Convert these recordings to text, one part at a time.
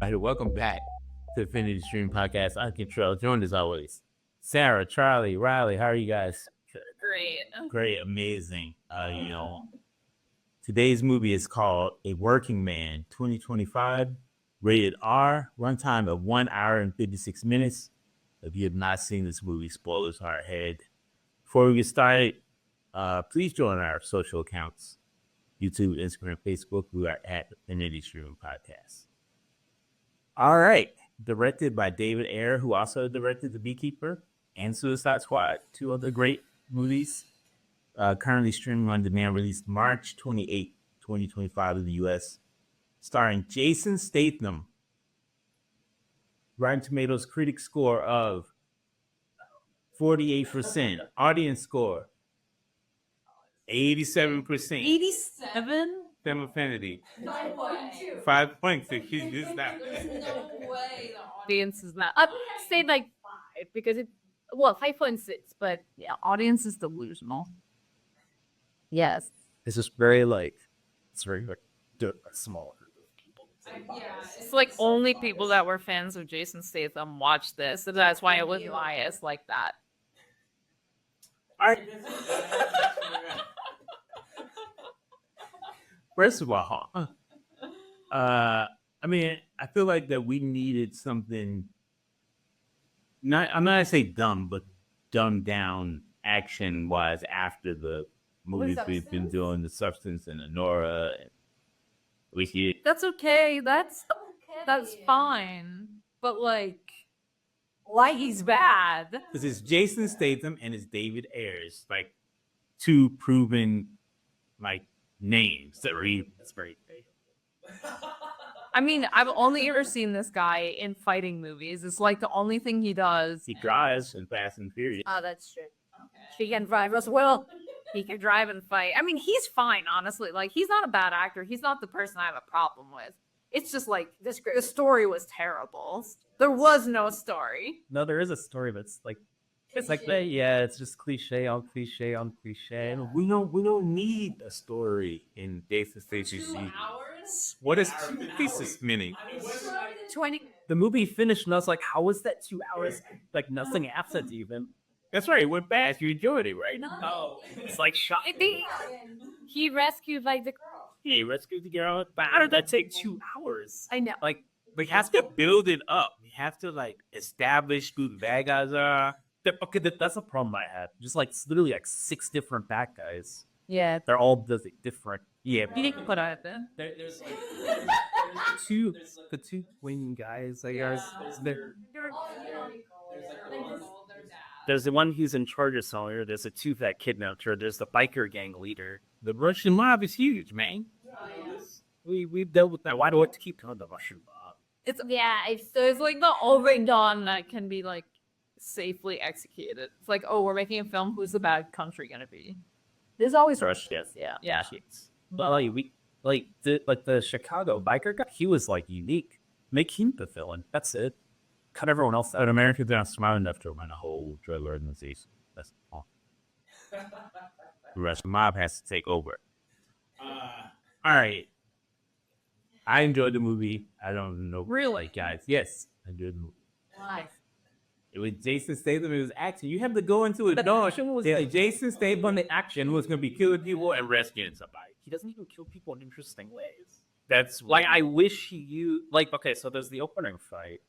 All right, welcome back to Affinity Stream Podcast. I'm Control, joined as always, Sarah, Charlie, Riley. How are you guys? Great. Great, amazing. Today's movie is called A Working Man, 2025, rated R, runtime of 1 hour and 56 minutes. If you have not seen this movie, spoilers are ahead. Before we get started, please join our social accounts: YouTube, Instagram, Facebook. We are at Affinity Stream Podcast. All right. Directed by David Ayer, who also directed The Beekeeper and Suicide Squad, two other great movies. Currently streaming on demand, released March 28, 2025 in the US. Starring Jason Statham. Rotten Tomatoes critic score of 48%. Audience score 87%. 87? Sam Affinity 5.2. 5.6. He's just that. There's no way the audience is not. I'd say like 5 because 5.6, but yeah, audience is delusional. Yes. It's just very it's very small group of people. It's like only people that were fans of Jason Statham watched this, so that's why it was biased like that. All right. First of all, I feel like that we needed something. I'm not gonna say dumb, but dumbed down action wise after the movies we've been doing, The Substance and Nora. That's okay. That's fine. But why he's bad? Because it's Jason Statham and it's David Ayers, like two proven names that read. That's very. I mean, I've only ever seen this guy in fighting movies. It's like the only thing he does. He drives in Fast and Furious. Oh, that's true. He can drive as well. He can drive and fight. I mean, he's fine, honestly. Like, he's not a bad actor. He's not the person I have a problem with. It's just like the story was terrible. There was no story. No, there is a story, but it's just cliche on cliche on cliche. And we don't need a story in Jason Statham's. 2 hours? What is 2 pieces meaning? 20. The movie finished, and I was like, "How was that 2 hours? Like nothing happened even." That's right. It went fast. You enjoyed it, right? No, it's like shot. He rescued the girl. He rescued the girl. But how did that take 2 hours? I know. Like, we have to build it up. We have to establish who the bad guys are. Okay, that's a problem I had. Just it's literally 6 different bad guys. Yeah. They're all different. Yeah. You didn't put out there. There's the two twin guys. There's the one who's in charge of Sawyer. There's the two that kidnapped her. There's the biker gang leader. The Russian mob is huge, man. We've dealt with that. Why do I have to keep calling the Russian mob? It's like the overdone that can be safely executed. It's like, oh, we're making a film. Who's the bad country gonna be? There's always Russia. Yeah. But the Chicago biker guy, he was unique. Make him the villain. That's it. Cut everyone else out. Americans are not smart enough to run a whole drug organization. That's all. The Russian mob has to take over. All right. I enjoyed the movie. I don't know. Really? Guys. Yes, I enjoyed the movie. Why? It was Jason Statham. It was action. You have to go into it. The action was Jason Statham. The action was going to be killing people and rescuing somebody. He doesn't even kill people in interesting ways. That's I wish he used okay. So there's the opening fight,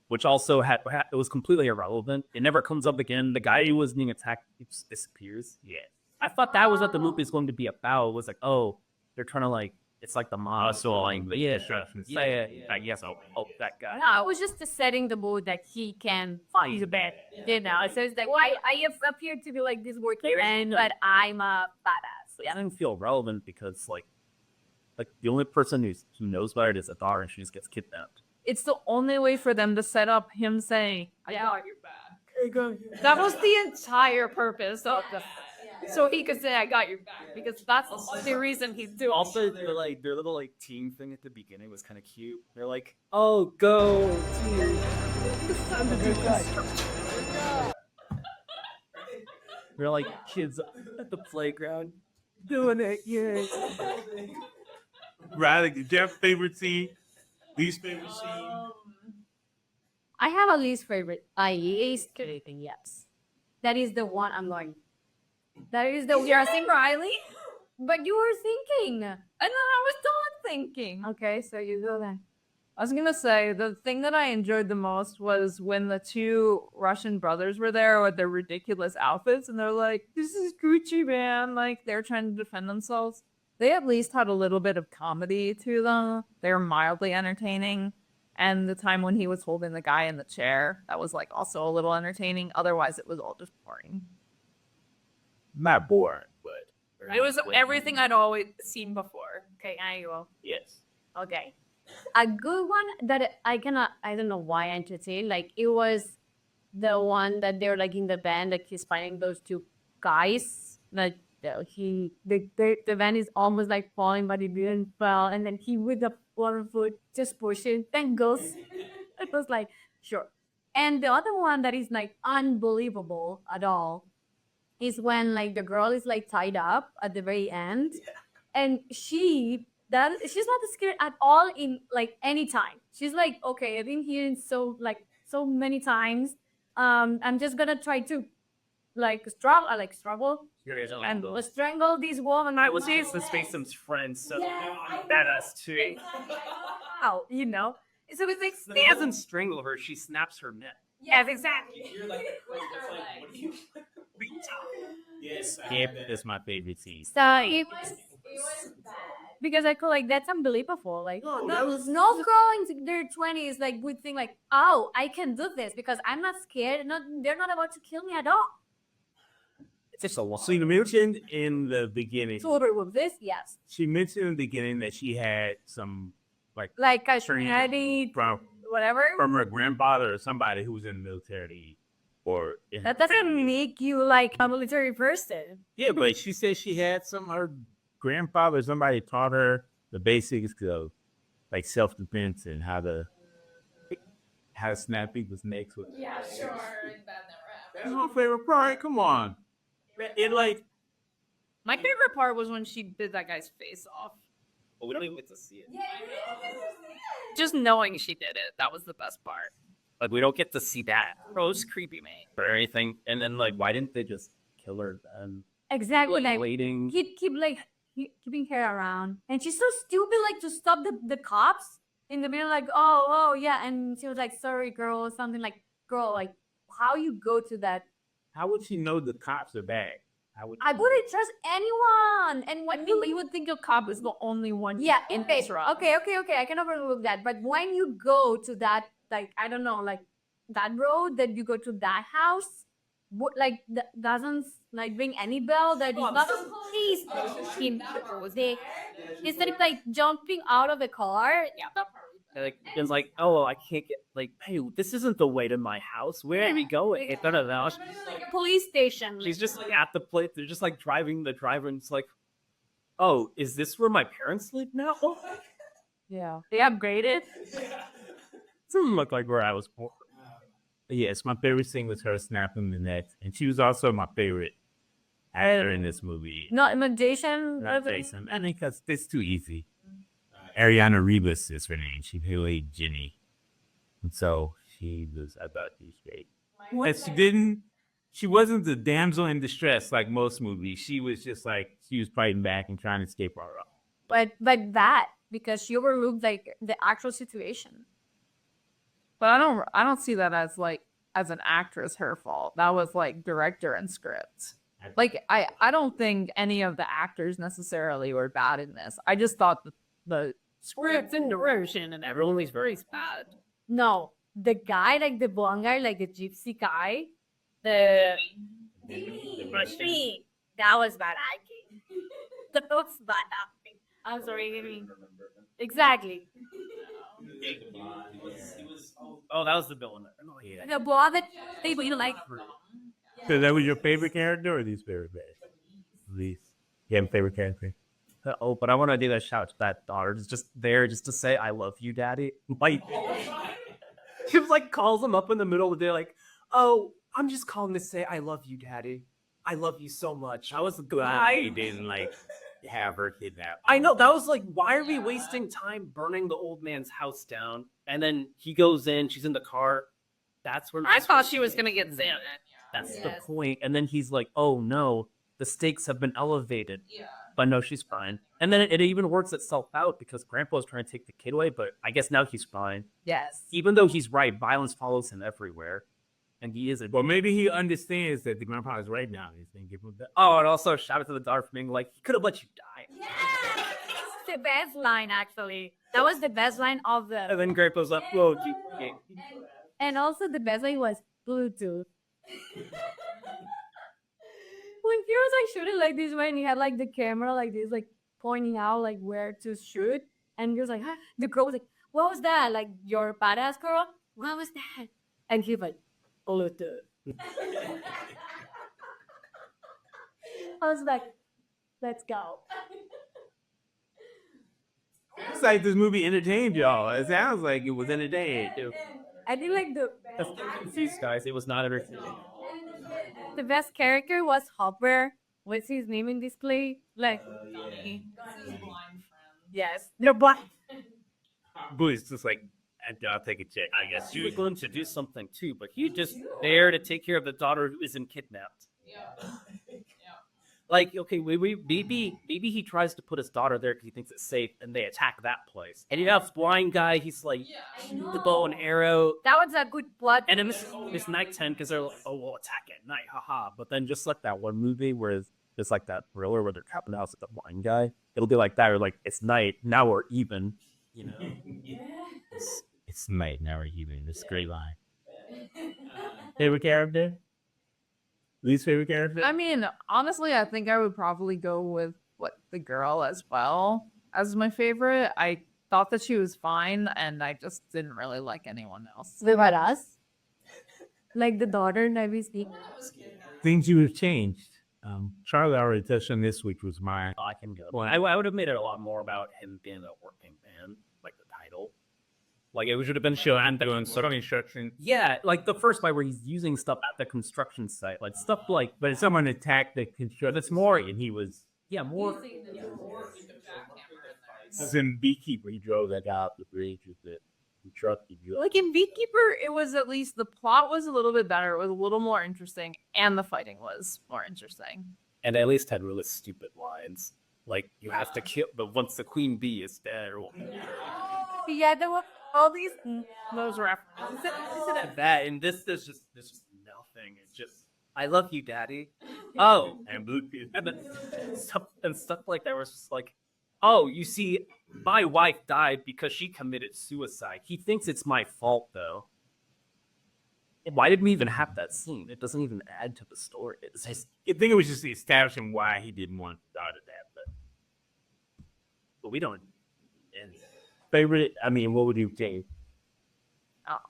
which also it was completely irrelevant. It never comes up again. The guy who was being attacked just disappears. Yeah. I thought that was what the movie is going to be about. It was they're trying to it's like the mob. I guess I'll hope that guy. No, it was just setting the mood that he can fight. He's a bad, So it's like, why I appear to be this working man, but I'm a badass. I didn't feel relevant because the only person who knows about it is Adar, and she just gets kidnapped. It's the only way for them to set up him saying, "I got your back." That was the entire purpose of the. So he could say, "I got your back," because that's the reason he's doing. Also, their little team thing at the beginning was kind of cute. They're like, "Oh, go team! It's time to do that." They're like kids at the playground doing it. Yeah. Riley, did you have a favorite scene? Least favorite scene? I have a least favorite. I is everything. Yes, that is the one I'm going. That is the You're saying Riley? But you were thinking. And then I was done thinking. Okay, so you go then. I was gonna say the thing that I enjoyed the most was when the two Russian brothers were there with their ridiculous outfits, and they're like, "This is Gucci, man!" Like they're trying to defend themselves. They at least had a little bit of comedy to them. They were mildly entertaining, and the time when he was holding the guy in the chair, that was like also a little entertaining. Otherwise, it was all just boring. Not boring, but It was everything I'd always seen before. Okay, now you will. yes. Okay. A good one that I cannot, I don't know why I entertained. Like, it was the one that they're like in the band, like he's fighting those two guys. Like, the van is almost like falling, but it didn't fall. And then he with the one foot just pushing, then goes. It was like, sure. And the other one that is like unbelievable at all is when like the girl is like tied up at the very end, and she's not scared at all in like any time. She's like, okay, I've been here so many times. I'm just gonna try to struggle and strangle this woman. I was just the Statham's friend, so badass too. Wow, you know. So it's like He doesn't strangle her; she snaps her neck. yes, exactly. Yes. Skip is my favorite scene. So it was because I feel like that's unbelievable. Like, no girl in their 20s like would think like, oh, I can do this because I'm not scared. Not they're not about to kill me at all. It's just a lot. So you mentioned in the beginning, So with this, yes, she mentioned in the beginning that she had some like a Training. shreddy, from whatever. her grandfather or somebody who was in the military, or That doesn't make you like a military person. yeah, but she said she had some. Her grandfather, somebody taught her the basics of like self defense and how to snap people's necks with. Yeah, sure. That's my favorite part. Come on, it like My favorite part was when she bit that guy's face off. But we don't even get to see it. Just knowing she did it, that was the best part. Like we don't get to see that. Bro, it was creepy, man. Or anything. And then like, why didn't they just kill her then? Exactly, like Waiting. he'd keep like keeping her around, and she's so stupid, like to stop the cops in the middle, like oh yeah, and she was like, sorry girl, or something like, girl, like how you go to that. how would she know the cops are back? I wouldn't trust anyone. And when You would think a cop is the only one. yeah, in okay, this route. okay, I can overlook that. But when you go to that, like I don't know, like that road that you go to that house, what like doesn't like ring any bell that is not a police team. They instead of like jumping out of the car, yeah. Like it's like, oh, I can't get like, hey, this isn't the way to my house. Where are we going? It's not a Police station. She's just like at the place. They're just like driving the driver, and it's like, oh, is this where my parents live now? Yeah. They upgraded. Doesn't look like where I was born. Yes, my favorite scene was her snapping the neck, and she was also my favorite actor in this movie. Not imitation. Not Jason. I think that's too easy. Ariana Rebus is her name. She played Jenny, and so she was. I thought she was great. And she wasn't the damsel in distress like most movies. She was just like she was fighting back and trying to escape her. But that because she overlooked like the actual situation. But I don't see that as like as an actress her fault. That was like director and script. Like I don't think any of the actors necessarily were bad in this. I just thought the script and direction and everyone was very bad. No, the guy, like the blonde guy, like the gypsy guy, The me, that was bad acting. That was bad acting. I'm sorry, exactly. Oh, that was the villain. Oh, yeah. The blonde that they like. So that was your favorite character or least favorite? Least. You have a favorite character? Oh, but I want to do that shout to that daughter. It's just there just to say, I love you, daddy. Like, she was like, calls him up in the middle of the day, like, oh, I'm just calling to say, I love you, daddy. I love you so much. I was glad he didn't like have her kidnapped. I know that was like, why are we wasting time burning the old man's house down? And then he goes in, she's in the car. That's where I thought she was gonna get Xanax. That's Yes. the point. And then he's like, "Oh no, the stakes have been elevated." But no, she's fine. And then it even works itself out because Grandpa's trying to take the kid away, but I guess now he's fine. Yes. Even though he's right, violence follows him everywhere, and he is a. Well, maybe he understands that the grandpa is right now. He's gonna give him that. Oh, and also shout out to the daughter for being like, he could have let you die. The best line, actually. That was the best line of the. And then Grandpa's like, "Whoa, And also the best line was Bluetooth. When he was like shooting like this way and he had like the camera like this, like pointing out like where to shoot, and he was like, huh? The girl was like, what was that? Like your badass girl? What was that? And he was like, Bluetooth. I was like, let's go. It's like this movie entertained y'all. It sounds like it was entertaining too. I think like these guys, it was not entertaining." the best character was Hopper. What's his name in this play? Like, yes, they're black. Boo's just like, I'll take a check. I guess He was going to do something too, but he just there to take care of the daughter who isn't kidnapped. Like, okay, maybe he tries to put his daughter there because he thinks it's safe, and they attack that place. And you have blind guy. He's like, shoot the bow and arrow. That was a good plot. And then it's nighttime because they're like, oh, we'll attack at night, haha. But then just like that one movie where it's like that thriller where they're trapping the house with the blind guy. It'll be like that, or like it's night now we're even. You know. it's night now. We're even. This great line. Favorite character? Least favorite character? I mean, honestly, I think I would probably go with the girl as well as my favorite. I thought that she was fine, and I just didn't really like anyone else. What about us? Like the daughter that we speak. Things you have changed. Charlie already touched on this, which was mine. I can go. Well, I would have made it a lot more about him being a working man, like the title. Like it should have been shown and doing sort of instruction. Yeah, like the first part where he's using stuff at the construction site, like stuff like. But if someone attacked the construction, that's more, and he was. Yeah, more. As in Beekeeper, he drove that guy off the bridge with the truck. Like in Beekeeper, it was at least the plot was a little bit better. It was a little more interesting, and the fighting was more interesting. And at least had really stupid lines. Like, you have to kill, but once the queen bee is dead, or Yeah, there were all these those references. that, and this, there's just nothing. It's just, I love you, daddy. Oh, and Bluetooth. And stuff like that was just like, oh, you see, my wife died because she committed suicide. He thinks it's my fault, though. Why did we even have that scene? It doesn't even add to the story. It's just, I think it was just establishing why he didn't want to start that. but we don't. And Favorite? I mean, what would you say?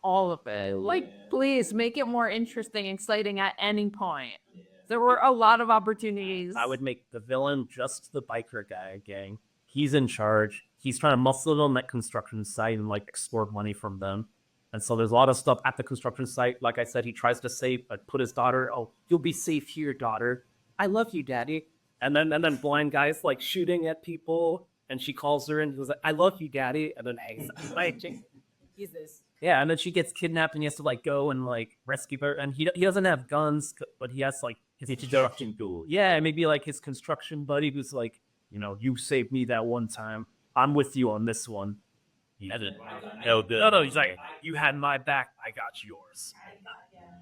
All of it. Like, please make it more interesting, exciting at any point. There were a lot of opportunities. I would make the villain just the biker guy gang. He's in charge. He's trying to muscle it on that construction site and like extort money from them. And so there's a lot of stuff at the construction site. Like I said, he tries to save, put his daughter. Oh, you'll be safe here, daughter. I love you, daddy. And then blind guy's like shooting at people, and she calls her and he was like, I love you, daddy. And then hangs up. Jesus. Yeah, and then she gets kidnapped, and he has to like go and like rescue her. And he doesn't have guns, but he has like his construction tool. Yeah, maybe like his construction buddy who's like, you know, you saved me that one time. I'm with you on this one. No, he's like, you had my back, I got yours.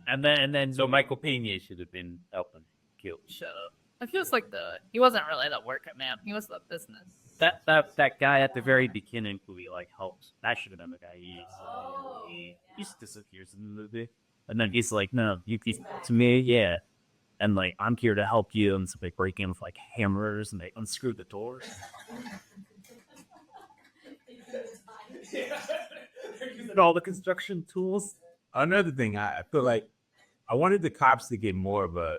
And then So Michael Pena should have been helping kill. shut up. It feels like he wasn't really the worker man. He was the business. That guy at the very beginning who he like helps. That should have been the guy he just disappears in the movie. And then he's like, no, you to me, yeah. And like, I'm here to help you. And so they break in with like hammers and they unscrew the doors. They're using all the construction tools. Another thing, I feel like I wanted the cops to get more of a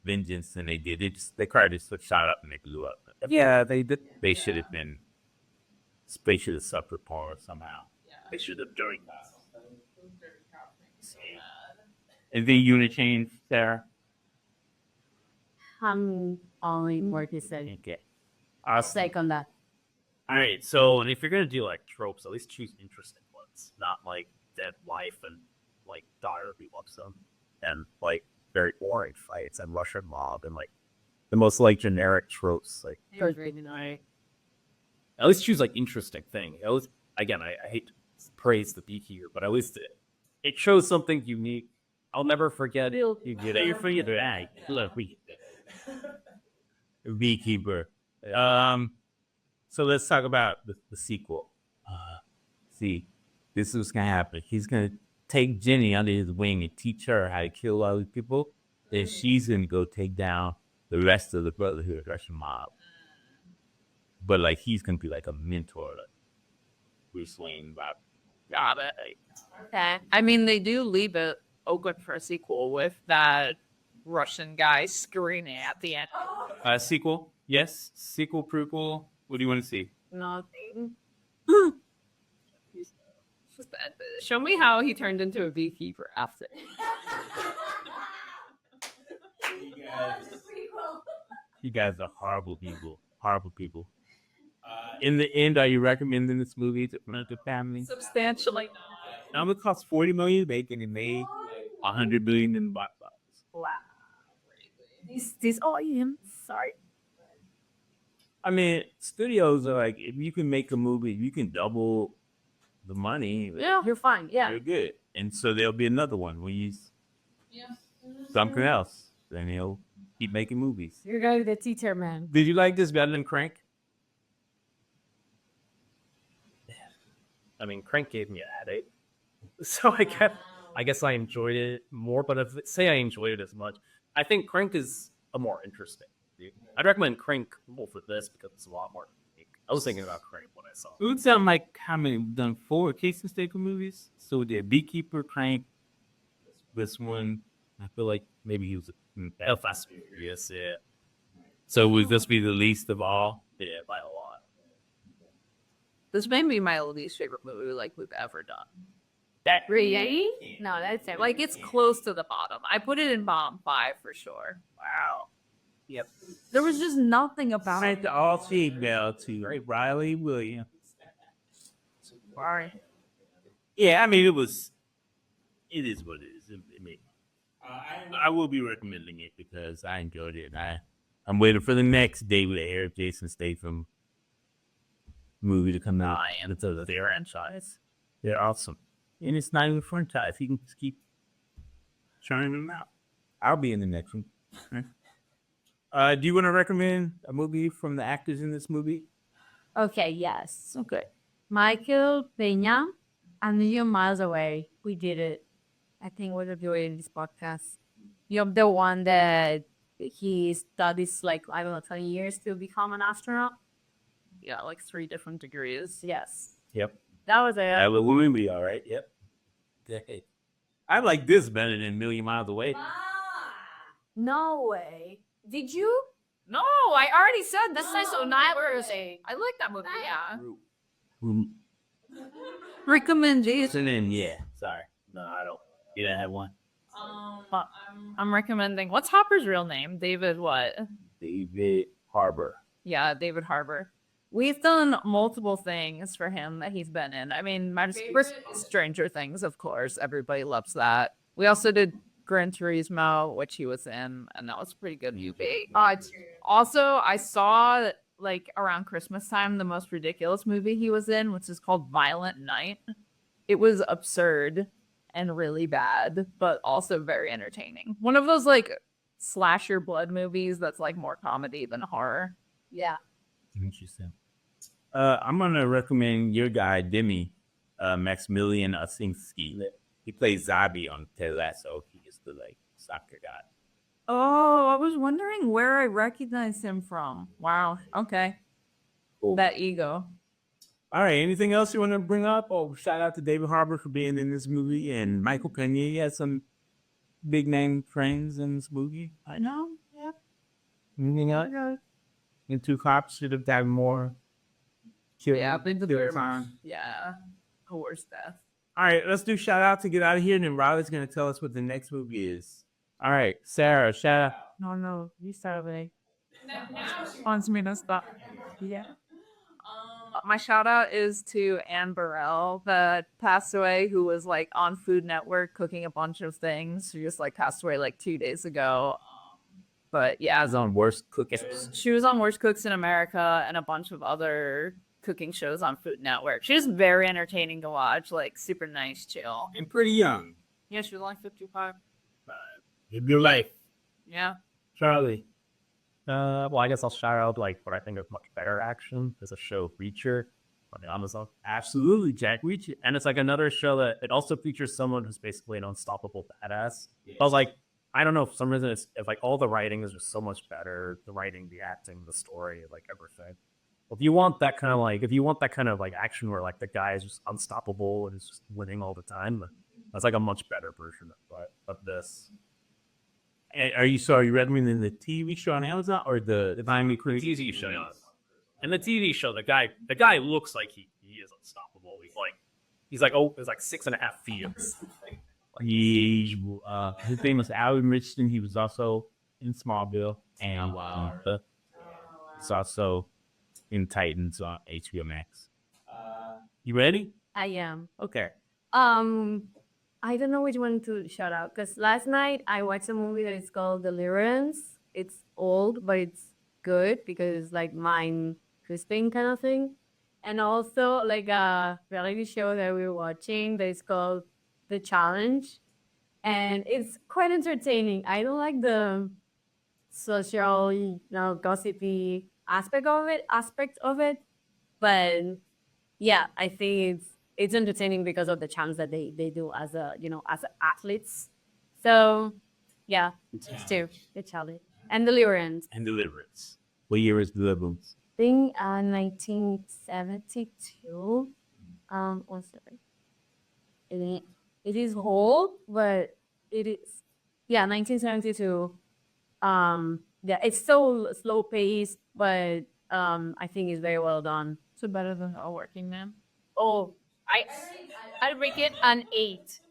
vengeance than they did. They tried to switch shot up and they blew up. Yeah, they did. They should have been. They should have suffered more somehow. They should have during. Is the unit change, Sarah? Only more to say. Okay. Awesome. Take on that. All right, so and if you're gonna do like tropes, at least choose interesting ones, not like dead wife and like daughter who loves them, and like very boring fights and Russian mob and like the most like generic tropes. Like at least choose like interesting thing. At least again, I hate to praise the beekeeper, but at least it shows something unique. I'll never forget. You get it. You forget that. Look, beekeeper. So let's talk about the sequel. See, this is what's gonna happen. He's gonna take Jenny under his wing and teach her how to kill all these people. Then she's gonna go take down the rest of the Brotherhood Russian mob. But like he's gonna be like a mentor, like Bruce Wayne. Got it. Okay. I mean, they do leave it open for a sequel with that Russian guy screaming at the end. Sequel? Yes. Sequel, prequel. What do you want to see? Nothing. Show me how he turned into a beekeeper after. You guys are horrible people. Horrible people. In the end, are you recommending this movie to friends and family? Substantially. Now it cost $40 million to make, and it made $100 million in the box office. Wow. This audience. Sorry. I mean, studios are like, if you can make a movie, you can double the money. Yeah. You're fine. Yeah. You're good. And so there'll be another one when you something else. Then he'll keep making movies. You're going to the teacher, man. Did you like this better than Crank? I mean, Crank gave me a headache, so I guess I enjoyed it more. But if say I enjoyed it as much, I think Crank is a more interesting. I'd recommend Crank more for this because it's a lot more unique. I was thinking about Crank when I saw It would sound like how many we've done 4 Casey Statham movies. So we did Beekeeper, Crank, this one. I feel like maybe he was Fast and Furious. Yeah, So would this be the least of all? yeah, by a lot. This may be my least favorite movie like we've ever done. That Really? No, that's it. Like it's close to the bottom. I put it in bottom 5 for sure. wow. Yep. There was just nothing about Thank it. the all female to Riley Williams. Sorry. Yeah, I mean it is what it is. I mean, I will be recommending it because I enjoyed it. I'm waiting for the next David Ayer, Jason Statham movie to come out. And it's a franchise. They're awesome, and it's not even a franchise. He can just keep churning them out. I'll be in the next one. Do you want to recommend a movie from the actors in this movie? Okay, yes. Okay. Michael Peña, A Million Miles Away. We did it. I think we're doing this podcast. You're the one that he studies like, I don't know, 20 years to become an astronaut. Yeah, like 3 different degrees. Yes. Yep. That was it. I will be all right. Yep. Okay. I like this better than Million Miles Away. No way. Did you? No, I already said this is so nice. I like that movie. Yeah. Recommendation. And yeah. Sorry. No, I don't. You didn't have one. I'm recommending. What's Hopper's real name? David what? David Harbour. Yeah, David Harbour. We've done multiple things for him that he's been in. I mean, Stranger Things, of course. Everybody loves that. We also did Gran Turismo, which he was in, and that was a pretty good movie. Also, I saw like around Christmas time the most ridiculous movie he was in, which is called Violent Night. It was absurd and really bad, but also very entertaining. One of those like slasher blood movies that's like more comedy than horror. Yeah. Interesting. I'm gonna recommend your guy Demi, Maximilian Osinski. He plays Zabi on Ted Lasso. He is the like soccer guy. Oh, I was wondering where I recognize him from. Wow. Okay. Cool. That ego. All right. Anything else you want to bring up? Oh, shout out to David Harbour for being in this movie, and Michael Pena. He had some big name friends in this movie. I know. Yeah. Anything else? And 2 cops should have done more. Yeah, I've been to the Yeah. A worse death. All right, let's do shout out to get out of here, and then Riley's gonna tell us what the next movie is. All right, Sarah, shout out. No, you start with it. Wants me to stop. Yeah. My shout out is to Anne Burrell that passed away, who was like on Food Network cooking a bunch of things. She just like passed away like 2 days ago. But yeah, As on worst cooking. she was on Worst Cooks in America and a bunch of other cooking shows on Food Network. She was very entertaining to watch, like super nice, chill. And pretty young. Yeah, she was only 55. Live your life. Yeah. Charlie. Well, I guess I'll shout out like what I think is much better action. There's a show Reacher on the Amazon, Absolutely, Jack Reacher. and it's like another show that it also features someone who's basically an unstoppable badass. But I was like, I don't know, for some reason it's like all the writing is just so much better. The writing, the acting, the story, like everything. Well, if you want that kind of like action where like the guy is just unstoppable and is just winning all the time, that's like a much better version of this. Are you recommending the TV show on Amazon or the Miami Queens? TV show. And the TV show, the guy looks like he is unstoppable. He's like 6.5 feet. His name was Alan Richardson. He was also in Smallville, and he's also in Titans on HBO Max. You ready? I am. Okay. I don't know which one to shout out because last night I watched a movie that is called Deliverance. It's old, but it's good because it's like mind crisping kind of thing. And also like a reality show that we were watching that is called The Challenge. And it's quite entertaining. I don't like the social, gossipy aspect of it. But yeah, I think it's entertaining because of the challenge that they do as athletes. So yeah, it's two. The challenge. And Deliverance. And Deliverance. What year is Deliverance? I think 1972. One second. It is old, but it is 1972. Yeah, it's so slow paced, but I think it's very well done. So better than A Working Man. Oh, I'd rate it an 8.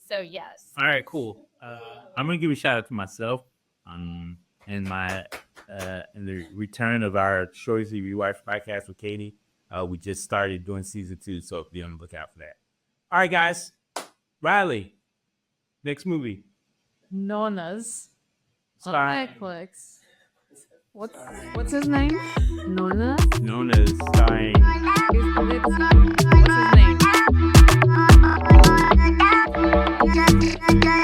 So yes. All right, cool. I'm gonna give a shout out to myself in my in the return of our Shorzy Rewatch podcast with Katie. We just started doing season 2, so be on the lookout for that. All right, guys. Riley, next movie. Nona's on Starring Netflix. What's his name? Nona. known as starring What's his name?